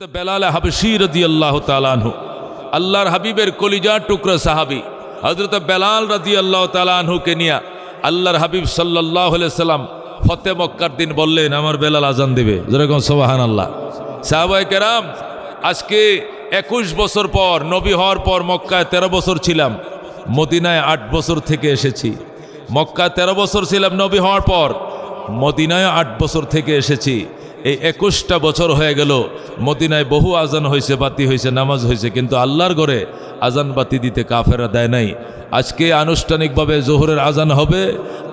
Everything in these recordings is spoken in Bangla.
বেলাল হাবশী রাদিয়াল্লাহু তাআলা আনহু আল্লাহর হাবিবের কলিজার টুকরা সাহাবী হযরত বেলাল রাদিয়াল্লাহু তাআলা আনহুকে নিয়ে আল্লাহর হাবিব সাল্লাল্লাহু আলাইহি সাল্লাম ফতে মক্কার দিন বললেন আমার বেলাল আজান দিবে। যেরকম সুবহানাল্লাহ। সাহাবায়ে কেরাম আজকে 21 বছর পর নবী হওয়ার পর মক্কায় 13 বছর ছিলাম, মদিনায় 8 বছর থেকে এসেছি। মক্কায় 13 বছর ছিলাম নবী হওয়ার পর, মদিনায় 8 বছর থেকে এসেছি। এই 21টা বছর হয়ে গেল, মদিনায় বহু আজান হয়েছে, বাতি হয়েছে, নামাজ হয়েছে, কিন্তু আল্লাহর ঘরে আজান বাতি দিতে কাফেররা দেয় নাই। আজকে আনুষ্ঠানিকভাবে জোহরের আজান হবে,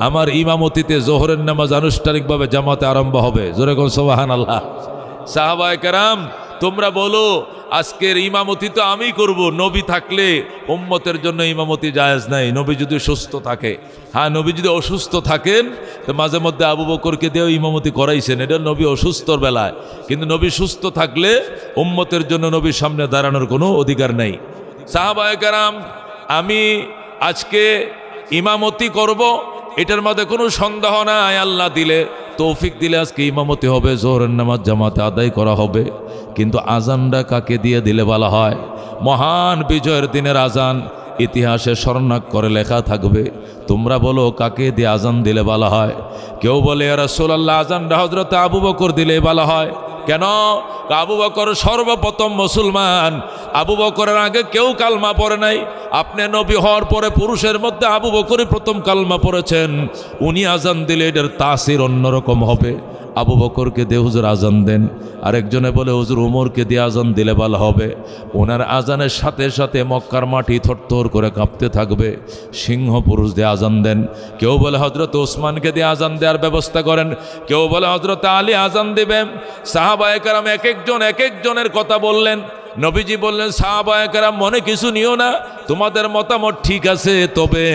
আমার ইমামতিতে জোহরের নামাজ আনুষ্ঠানিকভাবে জামাতে আরম্ভ হবে। জোরে কোন সুবহানাল্লাহ। সাহাবায়ে কেরাম তোমরা বলো আজকের ইমামতি তো আমি করব, নবী থাকলে উম্মতের জন্য ইমামতি জায়েজ নাই। নবী যদি সুস্থ থাকে, হ্যাঁ নবী যদি অসুস্থ থাকেন তো মাঝে মধ্যে আবু বকরকে দিয়েও ইমামতি করাইছেন, এটা নবী অসুস্থর বেলায়। কিন্তু নবী সুস্থ থাকলে উম্মতের জন্য নবীর সামনে দাঁড়ানোর কোনো অধিকার নেই। সাহাবায়ে কেরাম আমি আজকে ইমামতি করব, এটার মধ্যে কোনো সন্দেহ নাই। আল্লাহ দিলে তৌফিক দিলে আজকে ইমামতি হবে, জোহরের নামাজ জামাতে আদায় করা হবে। কিন্তু আজানটা কাকে দিয়ে দিলে বলা হয়? মহান বিজয়ের দিনের আজান ইতিহাসে স্মরণাক্ষরে লেখা থাকবে। তোমরা বলো কাকে দিয়ে আজান দিলে বলা হয়? কেউ বলে ইয়া রাসূলুল্লাহ আজানটা হযরত আবু বকর দিলে বলা হয়। কেন? আবু বকর সর্বপ্রথম মুসলমান, আবু বকরের আগে কেউ কালমা পড়ে নাই। আপনি নবী হওয়ার পরে পুরুষের মধ্যে আবু বকরই প্রথম কালমা পড়েছেন। উনি আজান দিলে এটার তাসির অন্যরকম হবে। আবু বকরকে দিয়ে হুজুর আজান দেন, আরেকজনে বলে হুজুর উমরকে দিয়ে আজান দিলে ভালো হবে। ওনার আজানের সাথে সাথে মক্কার মাটি থরথর করে কাঁপতে থাকবে। সিংহ পুরুষ দিয়ে আজান দেন। কেউ বলে হযরত ওসমানকে দিয়ে আজান দেওয়ার ব্যবস্থা করেন, কেউ বলে হযরত আলী আজান দেবেন। সাহাবায়ে কেরাম এক একজনের কথা বললেন। নবীজি বললেন সাহাবায়ে কেরাম মনে কিছু নিও না, তোমাদের মতামত ঠিক আছে, তবে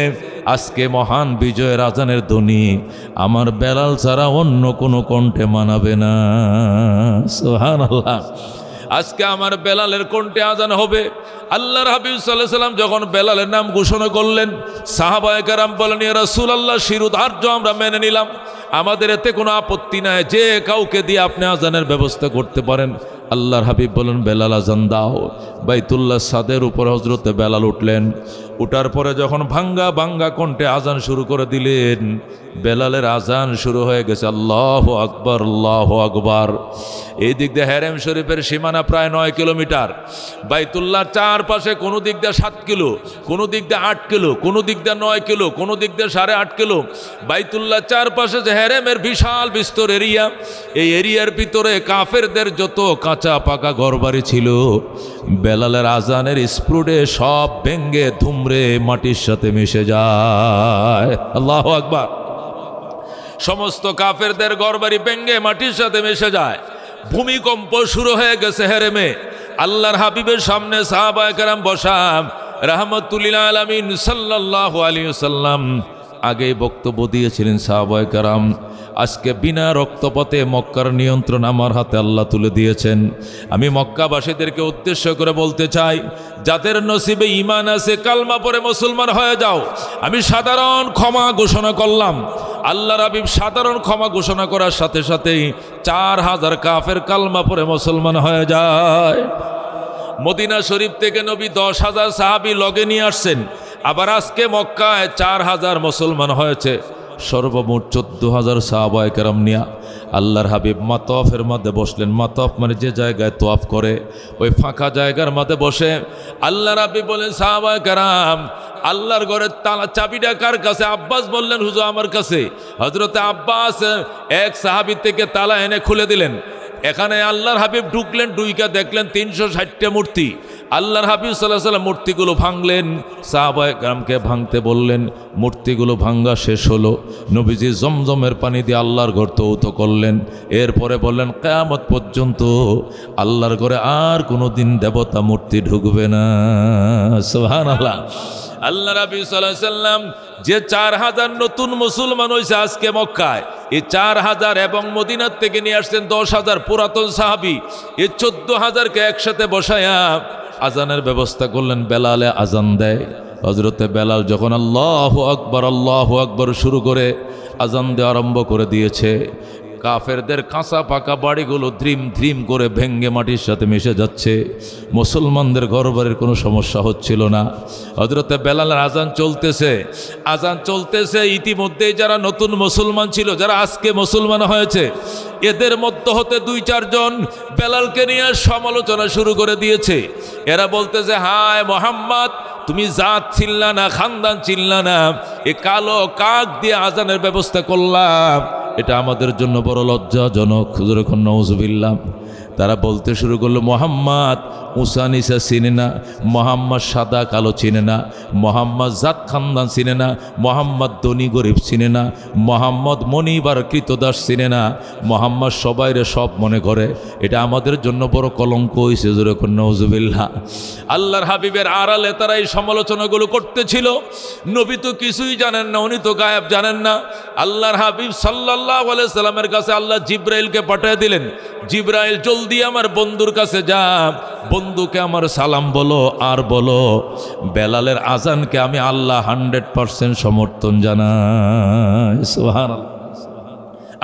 আজকে মহান বিজয়ের আজানের ধ্বনি আমার বেলাল ছাড়া অন্য কোনো কণ্ঠে মানাবে না। সুবহানাল্লাহ। আজকে আমার বেলালের কণ্ঠে আজান হবে। আল্লাহর হাবিব সাল্লাল্লাহু আলাইহি সাল্লাম যখন বেলালের নাম ঘোষণা করলেন, সাহাবায়ে কেরাম বলেন ইয়া রাসূলুল্লাহ শিরোধার্য আমরা মেনে নিলাম, আমাদের এতে কোনো আপত্তি নাই, যে কাউকে দিয়ে আপনি আজানের ব্যবস্থা করতে পারেন। আল্লাহর হাবিব বলেন বেলাল আজান দাও। বাইতুল্লাহ ছাদের উপর হযরতে বেলাল উঠলেন। উঠার পরে যখন ভাঙ্গা ভাঙ্গা কণ্ঠে আজান শুরু করে দিলেন, বেলালের আজান শুরু হয়ে গেছে আল্লাহু আকবার আল্লাহু আকবার। এই দিক দিয়ে হেরেম শরীফের সীমানা প্রায় 9 কিলোমিটার। বাইতুল্লাহর চারপাশে কোনো দিক দিয়ে 7 কিলো, কোনো দিক দিয়ে 8 কিলো, কোনো দিক দিয়ে 9 কিলো, কোনো দিক দিয়ে 8.5 কিলো। বাইতুল্লাহ চারপাশে যে হেরেমের বিশাল বিস্তর এরিয়া, এই এরিয়ার ভিতরে কাফেরদের যত কাঁচা পাকা ঘরবাড়ি ছিল, বেলালের আজানের স্প্রুডে সব ভেঙ্গে ধুমরে মাটির সাথে মিশে যায়। আল্লাহু আকবার। সমস্ত কাফেরদের ঘরবাড়ি ভেঙ্গে মাটির সাথে মিশে যায়। ভূমিকম্প শুরু হয়ে গেছে হেরেমে। আল্লাহর হাবিবের সামনে সাহাবায়ে কেরাম বসা, রাহমাতুল লিল আলামিন সাল্লাল্লাহু আলাইহি ওয়াসাল্লাম আগেই বক্তব্য দিয়েছিলেন সাহাবায়ে কেরাম আজকে বিনা রক্তপাতে মক্কার নিয়ন্ত্রণ আমার হাতে আল্লাহ তুলে দিয়েছেন। আমি মক্কাবাসীদেরকে উদ্দেশ্য করে বলতে চাই, যাদের নসিবে ঈমান আছে কালমা পড়ে মুসলমান হয়ে যাও। আমি সাধারণ ক্ষমা ঘোষণা করলাম। আল্লাহর হাবিব সাধারণ ক্ষমা ঘোষণা করার সাথে সাথেই 4000 কাফের কালমা পড়ে মুসলমান হয়ে যায়। মদিনা শরীফ থেকে নবী 10,000 সাহাবী লগে নিয়ে আসছেন। আবার আজকে মক্কায় 4000 মুসলমান হয়েছে। সর্বমোট 14,000 সাহাবায়ে কেরাম নিয়া আল্লাহর হাবিব মাতফের মধ্যে বসলেন। মাতফ মানে যে জায়গায় তোয়াফ করে, ওই ফাঁকা জায়গার মধ্যে বসে আল্লাহর হাবিব বলেন সাহাবায়ে কেরাম আল্লাহর ঘরের তালা চাবিটা কার কাছে? আব্বাস বললেন হুজুর আমার কাছে। হযরতে আব্বাস এক সাহাবী থেকে তালা এনে খুলে দিলেন। এখানে আল্লাহর হাবিব ঢুকলেন, ঢুইকা দেখলেন 360টা মূর্তি। আল্লাহর হাবিব সাল্লাল্লাহু আলাইহি ওয়াসাল্লাম মূর্তিগুলো ভাঙলেন, সাহাবায়ে কেরামকে ভাঙতে বললেন। মূর্তিগুলো ভাঙ্গা শেষ হলো। নবীজি জমজমের পানি দিয়ে আল্লাহর ঘর তৌত করলেন। এরপরে বললেন কিয়ামত পর্যন্ত আল্লাহর ঘরে আর কোনো দিন দেবতা মূর্তি ঢুকবে না। সুবহানাল্লাহ। আল্লাহ নবী সাল্লাল্লাহু আলাইহি ওয়াসাল্লাম যে 4000 নতুন মুসলমান হয়েছে আজকে মক্কায়, এই 4000 এবং মদিনার থেকে নিয়ে আসছেন 10,000 পুরাতন সাহাবী, এই 14,000কে একসাথে বসায়া আজানের ব্যবস্থা করলেন। বেলালে আজান দেয়। হযরতে বেলাল যখন আল্লাহু আকবার শুরু করে আজান দেওয়া আরম্ভ করে দিয়েছে, কাফেরদের কাঁচা পাকা বাড়িগুলো ধ্রিম ধ্রিম করে ভেঙ্গে মাটির সাথে মিশে যাচ্ছে। মুসলমানদের ঘরবাড়ির কোনো সমস্যা হচ্ছিল না। হযরতে বেলালের আজান চলতেছে। ইতিমধ্যেই যারা নতুন মুসলমান ছিল, যারা আজকে মুসলমান হয়েছে, এদের মধ্যে হতে 2-4 জন বেলালকে নিয়ে সমালোচনা শুরু করে দিয়েছে। এরা বলতেছে, হায় মোহাম্মদ, তুমি জাত ছিল্লা না, খানদান ছিল্লা না, এ কালো কাক দিয়ে আজানের ব্যবস্থা করলাম, এটা আমাদের জন্য বড় লজ্জাজনক। হুজুর এখন নাউজুবিল্লাহ। তারা বলতে শুরু করলো, মোহাম্মদ উঁচা নিচা চিনে না, মোহাম্মদ সাদা কালো চিনে না, মোহাম্মদ জাত খানদান চিনে না, মোহাম্মদ ধনী গরিব চিনে না, মোহাম্মদ মনিবার কৃতদাস চিনে না, মোহাম্মদ সবাইরে সব মনে করে। এটা আমাদের জন্য বড় কলঙ্ক হয়েছে। যেরকম নাউজুবিল্লাহ। আল্লাহর হাবিবের আড়ালে তারা এই সমালোচনাগুলো করতেছিল। নবী তো কিছুই জানেন না, উনি তো গায়েব জানেন না। আল্লাহর হাবিব সাল্লাল্লাহু আলাইহি সাল্লামের কাছে আল্লাহ জিব্রাইলকে পাঠিয়ে দিলেন, জিব্রাইল জলদি আমার বন্ধুর কাছে যা, বন্ধুকে আমার সালাম বলো, আর বলো বেলালের আজানকে আমি আল্লাহ 100% সমর্থন জানাই। সুবহানাল্লাহ।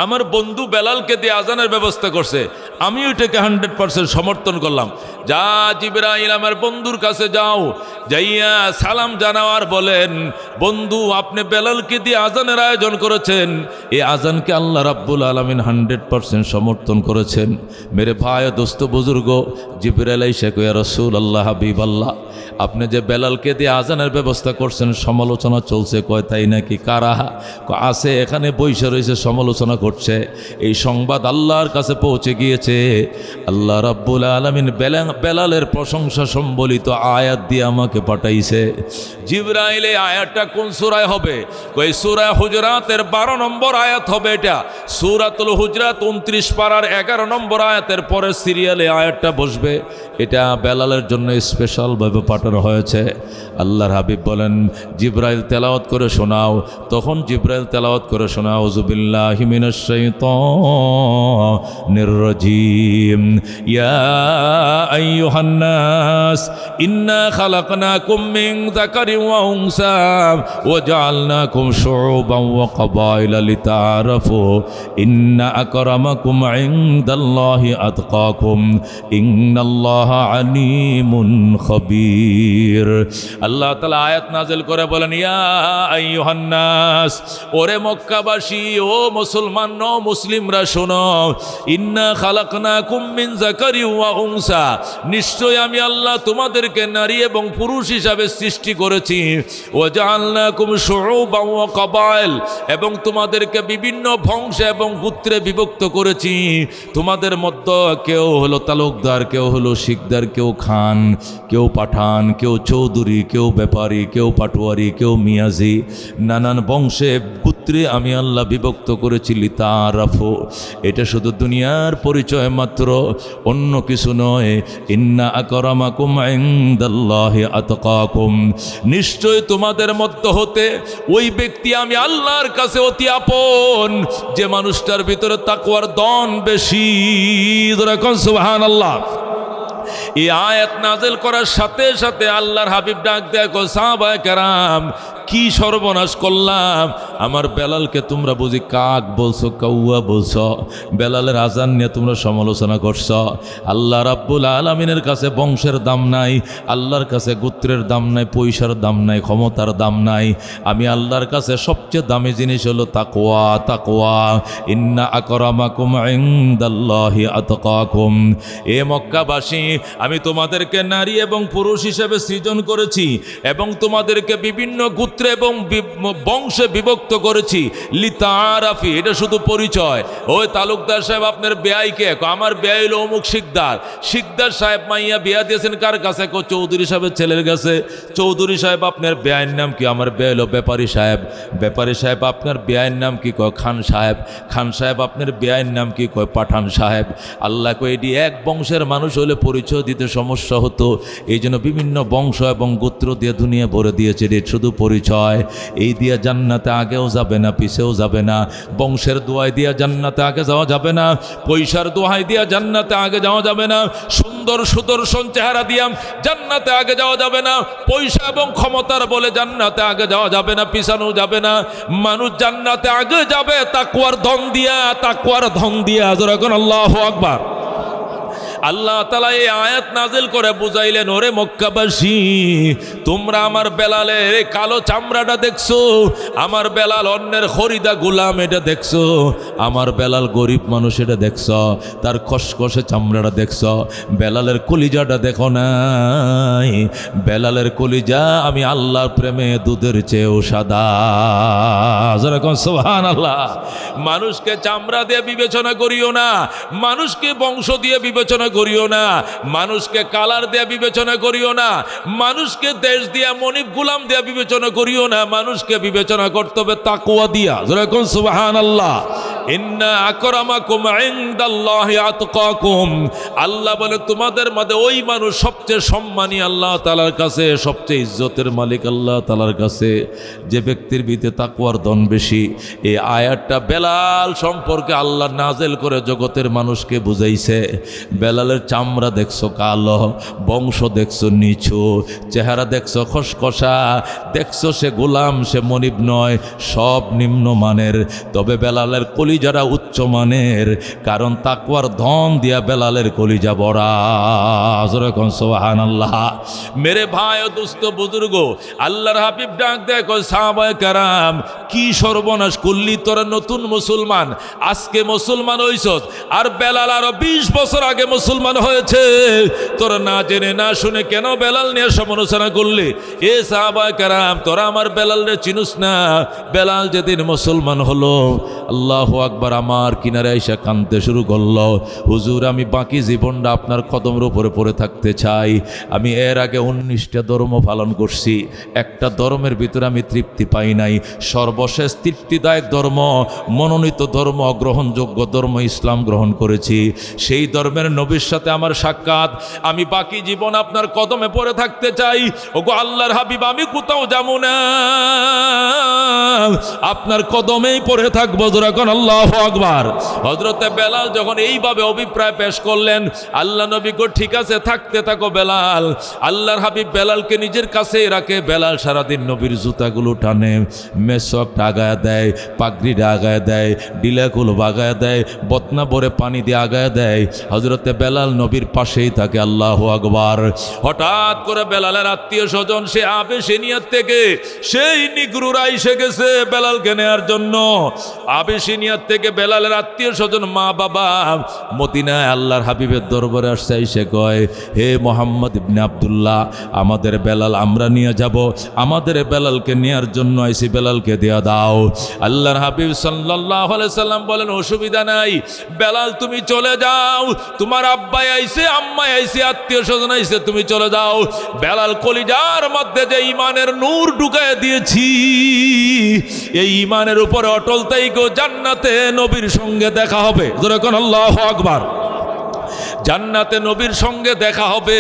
আমার বন্ধু বেলালকে দিয়ে আজানের ব্যবস্থা করছে, আমি ওইটাকে 100% সমর্থন করলাম। যা জিবরাইল আমার বন্ধুর কাছে যাও, যাইয়া সালাম জানাওয়ার বলেন, বন্ধু আপনি বেলালকে দিয়ে আজানের আয়োজন করেছেন, এই আজানকে আল্লাহ রাব্বুল আলামিন 100% সমর্থন করেছেন। মেরে ভাই দোস্ত বুজুর্গ, জিবরাইল এসে কয়, রাসূলুল্লাহ হাবিবাল্লাহ, আপনি যে বেলালকে দিয়ে আজানের ব্যবস্থা করছেন, সমালোচনা চলছে। কয় তাই নাকি? কারা আছে এখানে বৈশা রয়েছে সমালোচনা করছে। এই সংবাদ আল্লাহর কাছে পৌঁছে গিয়েছে। আল্লাহ রাব্বুল আলামিন বেলালের প্রশংসা সম্বলিত আয়াত দিয়ে আমাকে পাঠাইছে। জিবরাইল এই আয়াতটা কোন সূরায় হবে? কই সূরা হুজরাতের 12 নম্বর আয়াত হবে। এটা সূরাতুল হুজরাত 29 পারার 11 নম্বর আয়াতের পরে সিরিয়ালে আয়াতটা বসবে। এটা বেলালের জন্য স্পেশালভাবে পাঠানো হয়েছে। আল্লাহর হাবিব বলেন, জিবরাইল তেলাওয়াত করে শোনাও। তখন জিবরাইল তেলাওয়াত করে শোনাও, আউযু বিল্লাহি মিনাশ শাইতানির রাজীম, ইয়া আইয়ুহান নাস ইন্না খালাকনাকুম মিন যাকারিন ওয়া উনসা ওয়া জাআলনাকুম শুউবান ওয়া ক্বাবাইলা লিতাআরাফু ইন্না আকরামাকুম ইনদাল্লাহি আতকাকুম ইন্নাল্লাহা আলিমুন খবীর। আল্লাহ তাআলা আয়াত নাযিল করে বলেন, ইয়া আইয়ুহান নাস, ওরে মক্কাবাসী, ও মুসলমান ও মুসলিমরা শোনো, ইন্না খালাকনাকুম মিন যাকারিন ওয়া উনসা, নিশ্চয় আমি আল্লাহ তোমাদেরকে নারী এবং পুরুষ হিসাবে সৃষ্টি করেছি। ওয়া জাআলনাকুম শুউবান ওয়া ক্বাবাইল, এবং তোমাদেরকে বিভিন্ন বংশ এবং গোত্রে বিভক্ত করেছি। তোমাদের মধ্যে কেউ হলো তালুকদার, কেউ হলো শিকদার, কেউ খান, কেউ পাঠান, কেউ চৌধুরী, কেউ ব্যাপারী, কেউ পাটোয়ারি, কেউ মিয়াজি, নানান বংশে গোত্রে আমি আল্লাহ বিভক্ত করেছি। লিতাআরাফু, এটা শুধু দুনিয়ার পরিচয় মাত্র, অন্য কিছু নয়। ইন্না আকরামাকুম ইনদাল্লাহি আতকাকুম, নিশ্চয় তোমাদের মধ্যে হতে ওই ব্যক্তি আমি আল্লাহর কাছে অতি আপন, যে মানুষটার ভিতরে তাকওয়ার দন বেশি। সুবহানাল্লাহ। এই আয়াত নাযিল করার সাথে সাথে আল্লাহর হাবিব ডাক দেয়, সাহাবায়ে কেরাম, কি সর্বনাশ করলাম! আমার বেলালকে তোমরা বুঝি কাক বলছো, কাউয়া বলছো, বেলালের আজান নিয়ে তোমরা সমালোচনা করছো। আল্লাহ রাব্বুল আলামিনের কাছে বংশের দাম নাই, আল্লাহর কাছে গোত্রের দাম নাই, পয়সার দাম নাই, ক্ষমতার দাম নাই। আমি আল্লাহর কাছে সবচেয়ে দামি জিনিস হলো তাকওয়া। তাকওয়া, ইন্না আকরামাকুম ইনদাল্লাহি আতকাকুম। এ মক্কাবাসী, আমি তোমাদেরকে নারী এবং পুরুষ হিসেবে সৃজন করেছি এবং তোমাদেরকে বিভিন্ন গোত্র এবং বংশে বিভক্ত করেছি। লিতাআরাফি, এটা শুধু পরিচয়। ওই তালুকদার সাহেব আপনার বেয়াইকে, আমার বেয়াই হলো অমুক শিকদার। শিকদার সাহেব মাইয়া বিয়া দিয়েছেন কার কাছে? চৌধুরী সাহেবের ছেলের কাছে। চৌধুরী সাহেব আপনার বেয়াইয়ের নাম কি? আমার বেয়াই হলো ব্যাপারী সাহেব। ব্যাপারী সাহেব আপনার বেয়াইয়ের নাম কি? কয় খান সাহেব। খান সাহেব আপনার বেয়াইয়ের নাম কি? কয় পাঠান সাহেব। আল্লাহ কয় এটি এক বংশের মানুষ হলে পরিচয় দিতে সমস্যা হতো, এই জন্য বিভিন্ন বংশ এবং গোত্র দিয়ে দুনিয়া ভরে দিয়েছে। এটি শুধু পরিচয়। পরিচয়। এই দিয়ে জান্নাতে আগেও যাবে না, পিছেও যাবে না। বংশের দোয়াই দিয়া জান্নাতে আগে যাওয়া যাবে না, পয়সার দোহাই দিয়া জান্নাতে আগে যাওয়া যাবে না, সুন্দর সুদর্শন চেহারা দিয়া জান্নাতে আগে যাওয়া যাবে না, পয়সা এবং ক্ষমতার বলে জান্নাতে আগে যাওয়া যাবে না, পিছানো যাবে না। মানুষ জান্নাতে আগে যাবে তাকওয়ার ধন দিয়া, তাকওয়ার ধন দিয়া। যখন আল্লাহু আকবার। আল্লাহ তাআলা এই আয়াত নাজিল করে বুঝাইলেন, ওরে মক্কাবাসী, তোমরা আমার বেলালের কালো চামড়াটা দেখছো, আমার বেলাল অন্যের খরিদা গোলাম এটা দেখছো, আমার বেলাল গরিব মানুষ এটা দেখছ, তার খসখসে চামড়াটা দেখছ, বেলালের কলিজাটা দেখো নাই? বেলালের কলিজা আমি আল্লাহর প্রেমে দুধের চেয়েও সাদা। যেরকম সুবহানাল্লাহ। মানুষকে চামড়া দিয়ে বিবেচনা করিও না, মানুষকে বংশ দিয়ে বিবেচনা করিও না, মানুষকে কালার দিয়ে বিবেচনা করিও না, মানুষকে দেশ দিয়া মনিব গোলাম দিয়া বিবেচনা করিও না, মানুষকে বিবেচনা করতে হবে তাকওয়া দিয়া। যেরকম সুবহানাল্লাহ। ইন্না আকরামাকুম ইনদাল্লাহি আতকাকুম। আল্লাহ বলে তোমাদের মধ্যে ওই মানুষ সবচেয়ে সম্মানী আল্লাহ তাআলার কাছে, সবচেয়ে ইজ্জতের মালিক আল্লাহ তাআলার কাছে যে ব্যক্তির ভিতরে তাকওয়ার ধন বেশি। এই আয়াতটা বেলাল সম্পর্কে আল্লাহ নাজেল করে জগতের মানুষকে বুঝাইছে। বেলালের চামড়া দেখছো কালো, বংশ দেখছো নিচু, চেহারা দেখছো খসখসা, দেখছো সে গোলাম, সে মনিব নয়, সব নিম্নমানের। তবে বেলালের কলিজারা উচ্চ মানের, কারণ তাকওয়ার ধন দিয়া বেলালের কলিজা ভরা। যেরকম সুবহানাল্লাহ। মেরে ভাই ও দোস্ত বুজুর্গ, আল্লাহর হাবিব ডাক দেয়, সাহাবায়ে কেরাম কি সর্বনাশ করলি তোরা, নতুন মুসলমান, আজকে মুসলমান হইছস, আর বেলাল আরো 20 বছর আগে মুসলমান হয়েছে, তোরা না জেনে না শুনে কেন বেলাল নিয়ে সমালোচনা করলি? এ সাহাবায়ে কেরাম, তোরা আমার বেলালরে চিনুস না? বেলাল যেদিন মুসলমান হলো, আল্লাহু আকবার, আমার কিনারে এসে কাঁদতে শুরু করলো, হুজুর আমি বাকি জীবনটা আপনার কদমের উপরে পড়ে থাকতে চাই। আমি এর আগে 19টা ধর্ম পালন করছি, একটা ধর্মের ভিতরে আমি তৃপ্তি পাই নাই, সর্বশেষ তৃপ্তিদায়ক ধর্ম, মনোনীত ধর্ম, গ্রহণযোগ্য ধর্ম ইসলাম গ্রহণ করেছি। সেই ধর্মের নবীর সাথে আমার সাক্ষাৎ, আমি বাকি জীবন আপনার কদমে পড়ে থাকতে চাই। ওগো আল্লাহর হাবিব, আমি কোথাও যাব না, আপনার কদমেই পড়ে থাকবো। যখন আল্লাহু আকবার। হযরতে বেলাল যখন এইভাবে অভিপ্রায় পেশ করলেন, আল্লাহ নবী কো ঠিক আছে থাকতে থাকো বেলাল। আল্লাহর হাবিব বেলালকে নিজের কাছে রাখে। বেলাল সারাদিন নবীর জুতাগুলো টানে, মেসওয়াকটা আগায় দেয়, পাগড়িটা আগায় দেয়, ডিলাগুলো বাগায় দেয়, বতনা ভরে পানি দিয়ে আগায় দেয়। হযরতে বেলাল নবীর পাশেই থাকে। আল্লাহু আকবার। হঠাৎ করে বেলালের আত্মীয় স্বজন সে আবেশিনিয়া থেকে সেই নিগ্রুরা এসে গেছে বেলালকে নেয়ার জন্য। আবেশিনিয়া থেকে বেলালের আত্মীয় স্বজন, মা বাবা মদিনায় আল্লাহর হাবিবের দরবারে আসছে। এসে কয়, হে মোহাম্মদ ইবনে আব্দুল্লাহ, আমাদের বেলাল আমরা নিয়ে যাব, আমাদের বেলালকে নেয়ার জন্য আইসি, বেলালকে দেয়া দাও। আল্লাহর হাবিব সাল্লাল্লাহু আলাইহি সাল্লাম বলেন, অসুবিধা নাই, বেলাল তুমি চলে যাও, তোমার আব্বাই আইছে, আম্মাই আইছে, আত্মীয় স্বজন আইছে, তুমি চলে যাও। বেলাল কলিজার মধ্যে যে ইমানের নূর ঢুকায় দিয়েছি, এই ইমানের উপরে অটল থাইকো, জান্নাতে নবীর সঙ্গে দেখা হবে। যেরকম আল্লাহু আকবার। জান্নাতে নবীর সঙ্গে দেখা হবে।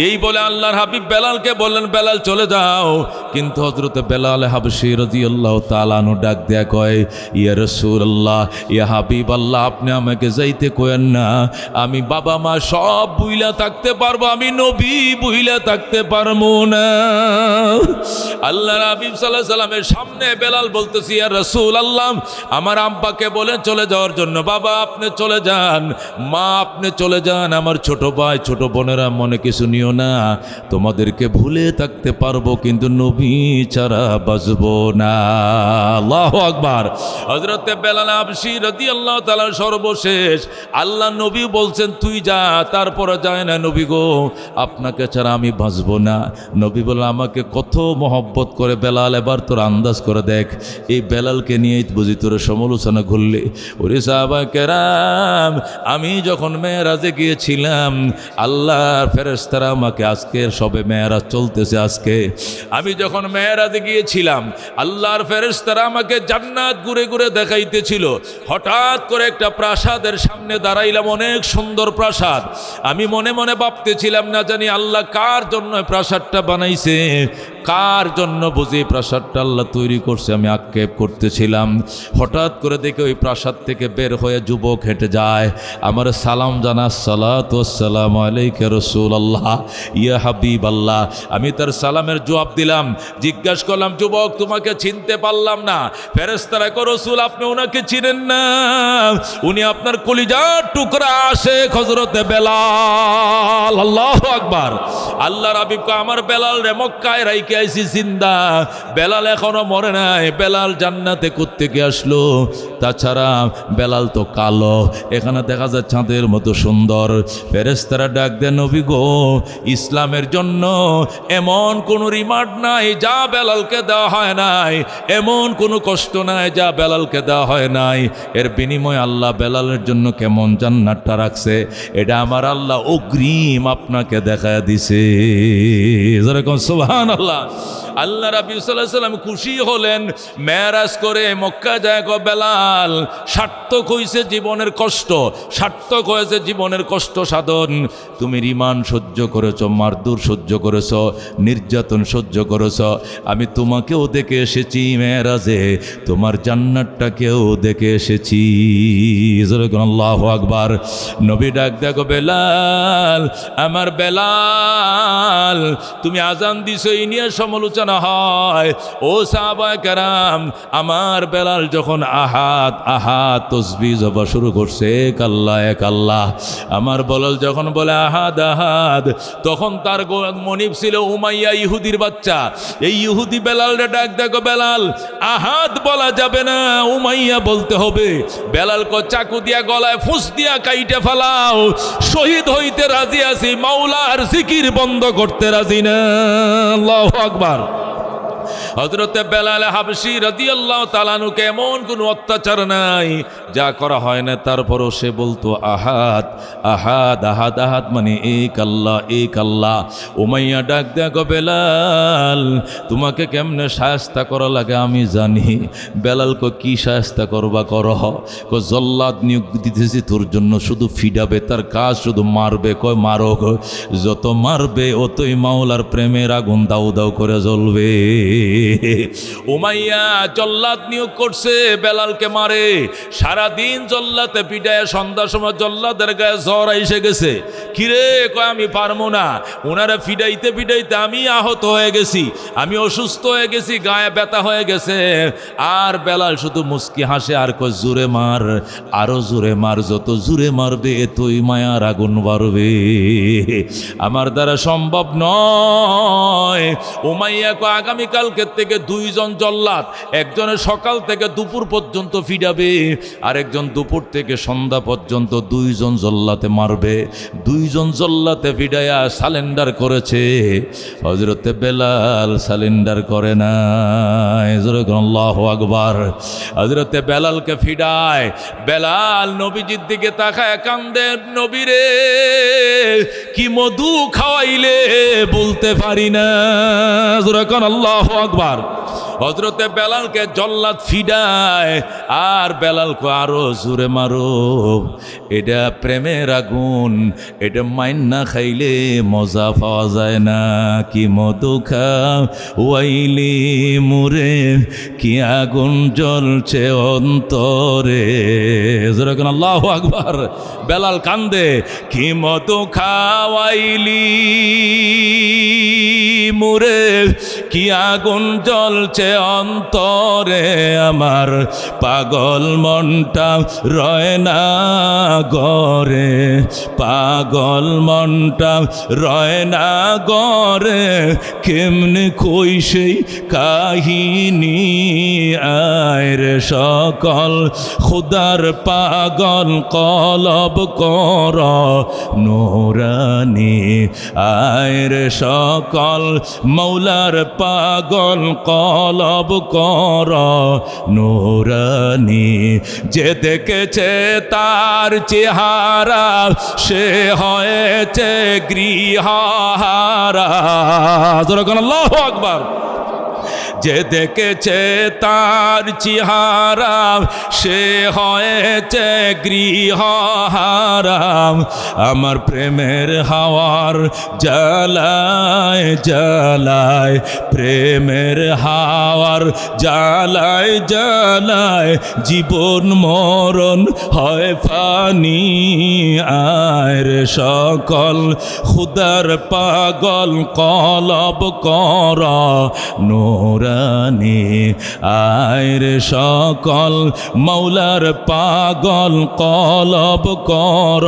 এই বলে আল্লাহর হাবিব বেলালকে বললেন, বেলাল চলে যাও। কিন্তু হযরতে বেলাল হাবশী রাদিয়াল্লাহু তাআলা আনহু ডাক দেয়া কয়, ইয়া রাসূলুল্লাহ, ইয়া হাবিবাল্লাহ, আপনি আমাকে যাইতে কয়েন না, আমি বাবা মা সব বুইলা থাকতে পারবো, আমি নবী বুইলা থাকতে পারবো না। আল্লাহর হাবিব সাল্লাল্লাহু আলাইহি সাল্লামের সামনে বেলাল বলতেছি, ইয়া রাসূলুল্লাহ, আমার আব্বাকে বলেন চলে যাওয়ার জন্য, বাবা আপনি চলে যান, মা আপনি চলে যান, আমার ছোট ভাই ছোট বোনেরা মনে কিছু নিও না, তোমাদেরকে ভুলে থাকতে পারবো কিন্তু নবী ছাড়া বাঁচবো না। আল্লাহু আকবার। হযরতে বেলাল হাবশী রাদিয়াল্লাহু তাআলা সর্বশেষ আল্লাহ নবী বলছেন তুই যা, তারপরে যায় না, নবী গো আপনাকে ছাড়া আমি বাঁচবো না। নবী বলে, আমাকে কত মহব্বত করে বেলাল, এবার তোর আন্দাজ করে দেখ, এই বেলালকে নিয়েই বুঝি তোর সমালোচনা করলে। ওরে সাহাবায়ে কেরাম, আমি যখন মেরাজে গিয়েছিলাম, আল্লাহর ফেরেশতারা আমাকে, আজকের সবে মেরাজ চলতেছে আজকে, আমি যখন মেরাজে গিয়েছিলাম, আল্লাহর ফেরেশতারা আমাকে জান্নাত ঘুরে ঘুরে দেখাইতেছিল। হঠাৎ করে একটা প্রাসাদের সামনে দাঁড়াইলাম, অনেক সুন্দর প্রাসাদ। আমি মনে মনে ভাবতেছিলাম, না জানি আল্লাহ কার জন্য প্রাসাদটা বানাইছে, কার জন্য বুঝি প্রাসাদটা আল্লাহ তৈরি করছে আমি আক্ষেপ করতেছিলাম। হঠাৎ করে দেখে ওই প্রাসাদ থেকে বের হয়ে যুবক হেঁটে যায়, আমার সালাম জানা, সালাতু ওয়াসসালামু আলাইকা রাসূলুল্লাহ ইয়া হাবিবাল্লাহ। আমি তার সালামের জবাব দিলাম, জিজ্ঞাসা করলাম, যুবক তোমাকে চিনতে পারলাম না। ফেরেশতারা কো রাসূল আপনি ওনাকে চিনেন না, উনি আপনার কলিজার টুকরা আশেক হযরতে বেলাল। আল্লাহু আকবার। আল্লাহর হাবিব কয় আমার বেলাল রে মক্কায় রাইখে আইছি জিন্দা, বেলাল এখনো মরে নাই। বেলাল জান্নাতে কোত্থেকে আসলো? তাছাড়া বেলাল তো কালো, এখানে দেখা যায় চাঁদের মতো সুন্দর। ফেরেশতারা ডাক দেন, নবী গো ইসলামের জন্য এমন কোনো রিমান্ড নাই যা বেলালকে দেওয়া হয় নাই, এমন কোনো কষ্ট নাই যা বেলালকে দেওয়া হয় নাই। এর বিনিময়ে আল্লাহ বেলালের জন্য কেমন জান্নাতটা রাখছে এটা আমার আল্লাহ অগ্রিম আপনাকে দেখায় দিছে। যেরকম সুবহানাল্লাহ। আল্লাহ রাব্বি সাল্লাল্লাহু আলাইহি ওয়াসাল্লাম খুশি হলেন, মেরাজ করে মক্কা যায়। বেলাল সার্থক হয়েছে জীবনের কষ্ট, সার্থক হয়েছে জীবনের কষ্ট সাধন। তুমি রিমান্ড সহ্য করেছো, মারদুর সহ্য করেছো, নির্যাতন সহ্য করেছো, আমি তোমাকেও দেখে এসেছি মেরাজে, তোমার জান্নাতটাকেও দেখে এসেছি। আল্লাহু আকবার। নবী ডাক দেখো, বেলাল আমার বেলাল, তুমি আজান দিছো এই নিয়ে সমালোচনা হয়। ও সাহাবায়ে কেরাম, আমার বেলাল যখন আহাত আহাত তসবিহ জপা শুরু করছে, এক আল্লাহ এক আল্লাহ, আমার বেলাল যখন বলে আহাদ আহাদ, তখন তার মনিব ছিল উমাইয়া, ইহুদির বাচ্চা। এই ইহুদি বেলালরে ডাক দেখো, বেলাল আহাদ বলা যাবে না, উমাইয়া বলতে হবে। বেলাল কো চাকু দিয়া গলায় ফুস দিয়া কাইটে ফেলাও, শহীদ হইতে রাজি আছি, মাওলার জিকির বন্ধ করতে রাজি না। আল্লাহু আকবার। হযরতে বেলাল হাবশী রাদিয়াল্লাহু তাআলা আনহুকে এমন কোনো অত্যাচার নাই যা করা হয় না, তারপরও সে বলতো আহাদ আহাদ আহাদ আহাদ, মানে এক আল্লাহ এক আল্লাহ। উমাইয়া ডাক দেখো, বেলাল তোমাকে কেমনে শায়েস্তা করা লাগে আমি জানি। বেলাল কো কি শায়েস্তা করবা করহ, কো জল্লাদ নিয়োগ দিতেছি তোর জন্য, শুধু ফিডাবে, তার কাজ শুধু মারবে। কয় মারো, যত মারবে অতই মাওলার প্রেমের আগুন দাউ দাউ করে জ্বলবে। উমাইয়া জল্লাদ নিয়োগ করছে বেলালকে মারে, সারাদিন জল্লাতে পিটায়, সন্ধ্যার সময় জল্লাদের গায়ে জ্বর এসে গেছে। কিরে, কয় আমি পারবো না, ওনারা ফিডাইতে ফিডাইতে আমি আহত হয়ে গেছি, আমি অসুস্থ হয়ে গেছি, গায়ে ব্যথা হয়ে গেছে। আর বেলাল শুধু মুস্কি হাসে আর কয় জোরে মার, আরো জোরে মার, যত জোরে মারবে এতই মায়ার আগুন বাড়বে। আমার দ্বারা সম্ভব নয়। উমাইয়া কয় আগামীকালকে থেকে দুইজন জল্লাদ, একজনের সকাল থেকে দুপুর পর্যন্ত ফিডাবে, আরেকজন দুপুর থেকে সন্ধ্যা পর্যন্ত দুইজন জল্লাতে মারবে। দুইজন জল্লাতে ফিডায়া সালেন্ডার করেছে, হযরতে বেলাল সালেন্ডার করে না। আল্লাহু আকবার। হযরতে বেলালকে ফিডায়, বেলাল নবীজির দিকে তাকায় কান্দে, নবীরে কি মধু খাওয়াইলে বলতে পারি না। আল্লাহু আকবার। হযরতে বেলালকে জল্লাদ ফিডায়, আর বেলালকে আরো জোরে মারো, এটা প্রেমের আগুন, এটা মাইন না খাইলে মজা পাওয়া যায় না। কি মধু খাওয়াইলি মুরে, কি আগুন জ্বলছে অন্তরে। আল্লাহু আকবার। বেলাল কান্দে, কি মধু খাওয়াইলি মুরে, কি আগুন জ্বলছে অন্তরে, আমার পাগল মনটা রয় না গরে, পাগল মনটা রয় না গরে, কেমনে কই সেই কাহিনী। আয়ের সকল খুদার পাগল কলব কর নুরানি, আয়ের সকল মৌলার পাগল কলব কর নুরানি। যে দেখেছে তার চেহারা সে হয়েছে গৃহহারা। আল্লাহু আকবার। যে দেখেছে তার চেহারা সে হয়েছে গৃহহারা। আমার প্রেমের হাওয়ার জ্বালায় জ্বালায়, প্রেমের হাওয়ার জ্বালায় জ্বালায় জীবন মরণ হয় ফানি। আয়ের সকল খুদার পাগল কলব কর নুরানি। আয়ের সকল মৌলার পাগল কলব কর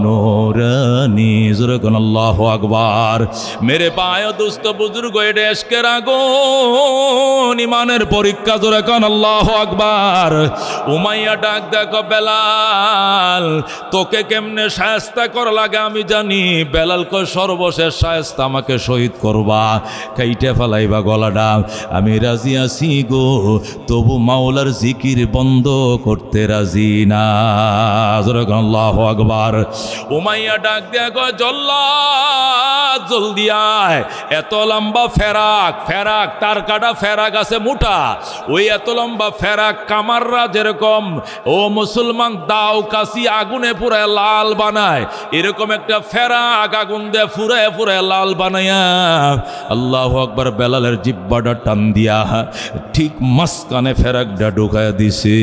নুরানি। যখন আল্লাহু আকবার। মেরে পায় দুস্থ বুজুর্গ এটা এশকের আগুন, ইমানের পরীক্ষা। যখন আল্লাহু আকবার। উমাইয়া ডাক দেখো বেলাল, তোকে কেমনে শায়েস্তা করা লাগে আমি জানি। বেলাল কয় সর্বশেষ শায়েস্তা আমাকে শহীদ করবা, কাইটে ফেলাইবা গলাটা। আমি রাজি আছি গো, তবু মাওলার জিকির বন্ধ করতে রাজি না। যখন আল্লাহু আকবার। উমাইয়া ডাক দেখো জল্লাদ জলদি আয়। এত লম্বা ফেরাক, ফেরাক তার কাটা ফেরাক আছে মোটা, ওই এত লম্বা ফেরাক কামাররা যেরকম ও মুসলমান দাও কাশি আগুনে পুরায় লাল বানায়, এরকম একটা ফেরাক আগুন দিয়ে ফুরায় ফুরায় লাল বানাইয়া আল্লাহু আকবার বেলালের জিব্বাটা টান দিয়া ঠিক মাঝখানে ফেরাকটা ঢুকায় দিছে।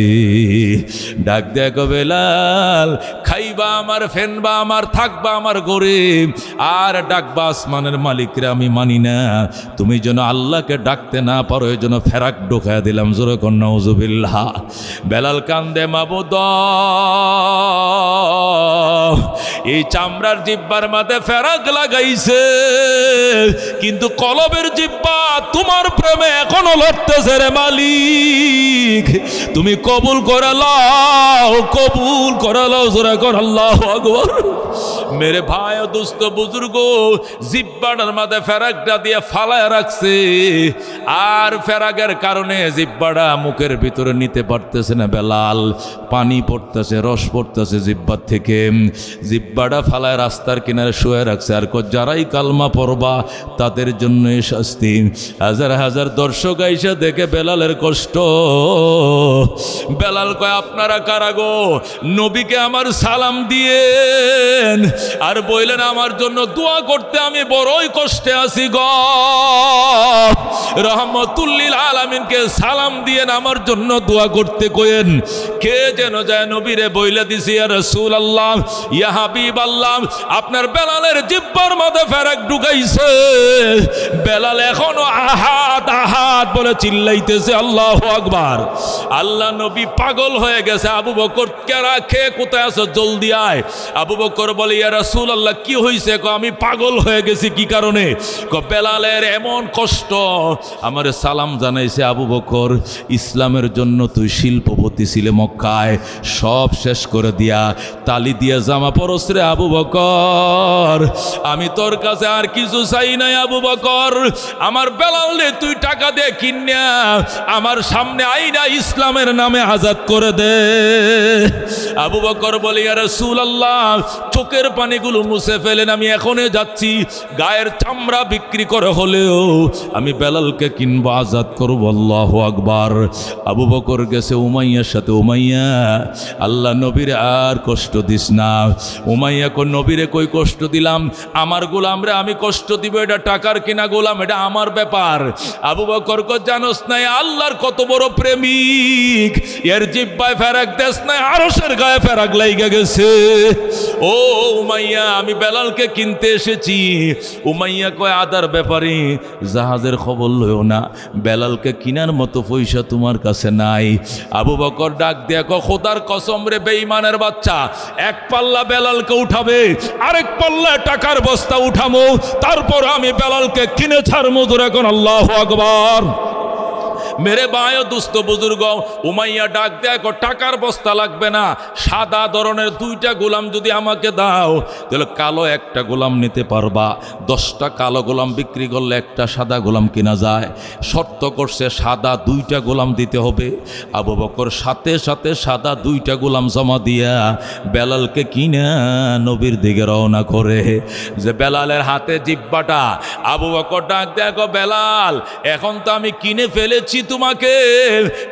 ডাক দেখো বেলাল, খাইবা আমার, ফেনবা আমার, থাকবা আমার গরিব, আর ডাকবা আসমানের মালিকরা আমি মানি না। তুমি যেন আল্লাহকে ডাকতে না পারো এই জন্য ফেরাক ঢুকায় দিলাম। জোরে কর নাউজুবিল্লাহ। বেলাল কান্দে মাবুদ, এই চামড়ার জিব্বার মাঝে ফেরাক লাগাইছে, কিন্তু কলবের জিব্বা তোমার প্রেমে এখনো লড়তেছে রে মালিক। তুমি কবুল করে লাও, কবুল করে লাও। জোরে কর আল্লাহু আকবার। মেরে ভাই ও দুস্থ বুজুর্গ জিব্বাটার মাঝে ফেরাকটা দিয়ে ফালায় রাখছে, আর ফেরাকের কারণে জিব্বাটা মুখের ভিতরে নিতে পারতেছে না। বেলাল পানি পড়তেছে, রস পড়তেছে জিব্বার থেকে। জিব্বাটা ফালায় রাস্তার কিনারে শুয়ে রাখছে, আর যারাই কালমা পড়বা তাদের জন্য শাস্তি। হাজার হাজার দর্শক আইসা দেখে বেলালের কষ্ট। বেলাল কয় আপনারা কারা গো? নবীকে আমার সালাম দিয়েন আর বললেন আমার জন্য দোয়া করতে, আমি বড়ই কষ্টে আছি গো। রহমতুল্লিল আলামিনকে সালাম দিয়েন, আমার জন্য দোয়া করতে কইেন। কে যেন যায় নবীরে বইলে দিছি, ইয়া রাসূলুল্লাহ, ইয়া হাবিবাল্লাহ, আপনার বেলালের জিব্বার মাঝে ফেরাক ঢুকাইছে। বেলাল এখনো আহাদ আহাদ বলে চিল্লাইতেছে আল্লাহু আকবার। আল্লাহ নবী পাগল হয়ে গেছে। আবু বকর কে রাখে, কোথায় আছো জলদি আয়। আবু বকর বলে ইয়া রাসূলুল্লাহ কি হইছে? আমি পাগল হয়ে গেছি। কি কারণে? বেলালের এমন কষ্ট। আমারে সালাম জানাইছে আবু বকর, ইসলামের জন্য তুই শিল্পপতি ছিলে মক্কায়, সব শেষ করে দিয়া তালি দিয়া জামা পরশ রে আবু বকর। আমি তোর কাছে আর কিছু চাই নাই আবু বকর। আমার বেলালে তুই টাকা দিয়ে কিনিয়া আমার সামনে আইনা ইসলামের নামে আজাদ করে দে। আবু বকর বলে ইয়া রাসূলুল্লাহ, চোখের পানিগুলো মুছে ফেলেন, আমি এখনই যাচ্ছি। গায়ের চামড়া বিক্রি করে হলেও আমি বেলালকে কিনবো, আজাদ করবো। আল্লাহু আকবার। আবু বকর গেছে উমাইয়ার সাথে। উমাইয়া, আল্লাহ নবীরে আর কষ্ট দিস না। উমাইয়া কই নবীরে কই কষ্ট দিলাম? আমার গোলাম রে আমি কষ্ট দিব, এটা টাকার কিনা গোলাম, এটা আমার ব্যাপার। আবু বকর কই জানোস নাই আল্লাহর কত বড় প্রেমিক, এর জিব্বায় ফেরাক দেশ নাই, আরশের গায়ে ফেরাক লাইগা গেছে। ও উমাইয়া, আমি বেলালকে কিনতে এসেছি। উমাইয়া কয় আদার ব্যাপারে জাহাজের খবর লইও না, বেলালকে কিনার মতো পয়সা তোমার কাছে নাই। আবু বকর ডাক দিয়া কয় খোদার কসম রে বেঈমানের বাচ্চা, এক পাল্লা বেলালকে উঠাবে, আরেক পাল্লা টাকার বস্তা উঠামো, তারপর আমি বেলালকে কিনে ছাড়মো। জোরে কোন আল্লাহু আকবার। মেরে ভাই ও দুস্থ বুজুর্গ, উমাইয়া ডাক দেখো টাকার বস্তা লাগবে না, সাদা ধরনের 2টা গোলাম যদি আমাকে দাও তাহলে কালো একটা গোলাম নিতে পারবা, 10টা কালো গোলাম বিক্রি করলে একটা সাদা গোলাম কিনা যায়। শর্ত করছে সাদা 2টা গোলাম দিতে হবে। আবু বকর সাথে সাথে সাদা 2টা গোলাম জমা দিয়া বেলালকে কিনা নবীর দিকে রওনা করে। যে বেলালের হাতে জিব্বাটা, আবু বকর ডাক দেখো বেলাল, এখন তো আমি কিনে ফেলেছি তোমাকে,